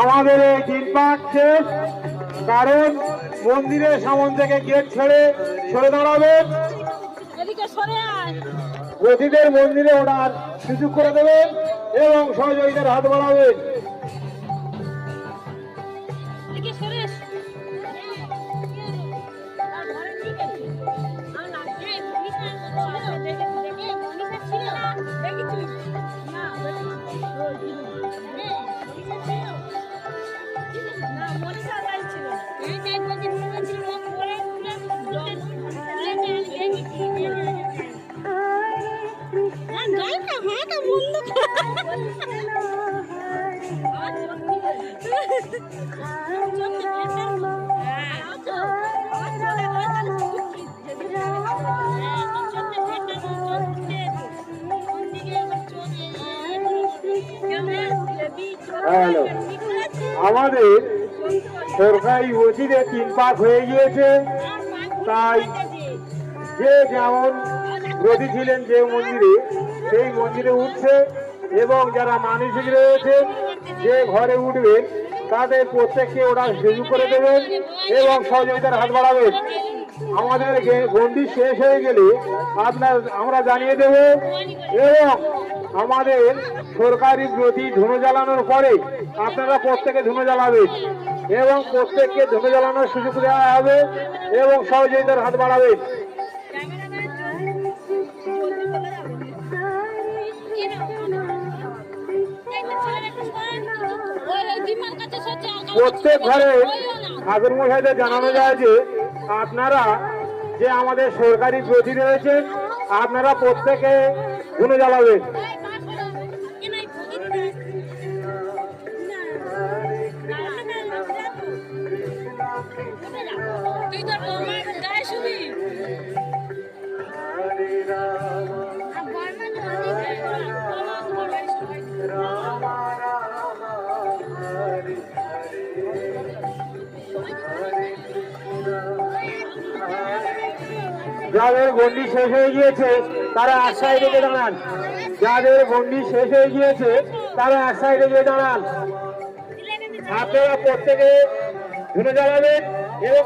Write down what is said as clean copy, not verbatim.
আমাদের এই তিন পাক শেষ, কারণ মন্দিরের সামন থেকে গেট ছেড়ে সরে দাঁড়াবেন। প্রতিদের মন্দিরে ওনার সুযোগ করে দেবেন এবং সহযোগীদের হাত বাড়াবেন। হ্যালো, আমাদের সরকারি মসজিদে তিন পাক হয়ে গিয়েছে, তাই যে যেমন ব্রতী ছিলেন যে মন্দিরে সেই মন্দিরে উঠছে এবং যারা মানসিক রয়েছে যে ঘরে উঠবেন তাদের প্রত্যেককে ওরা সুযোগ করে দেবেন এবং সহযোগিতার হাত বাড়াবেন। আমাদের গণ্ডি শেষ হয়ে গেলে আমরা জানিয়ে দেব এবং আমাদের সরকারি ব্রতী ধুনো জ্বালানোর পরে আপনারা প্রত্যেকে ধুনো জ্বালাবেন এবং প্রত্যেককে ধুনো জ্বালানোর সুযোগ দেওয়া হবে এবং সহযোগিতার হাত বাড়াবেন। প্রত্যেক ঘরে ঠাকুর মশাইদের জানানো যায় যে আপনারা যে আমাদের সরকারি ব্রতী রয়েছেন আপনারা প্রত্যেকে ধুনো জ্বালাবেন। যাদের গণ্ডি শেষ হয়ে গিয়েছে তারা এক সাইডে গিয়ে দাঁড়ান। যাদের গণ্ডি শেষ হয়ে গিয়েছে তারা এক সাইডে গিয়ে দাঁড়ান। আপনারা প্রত্যেকে ধুনো জ্বালাবেন এবং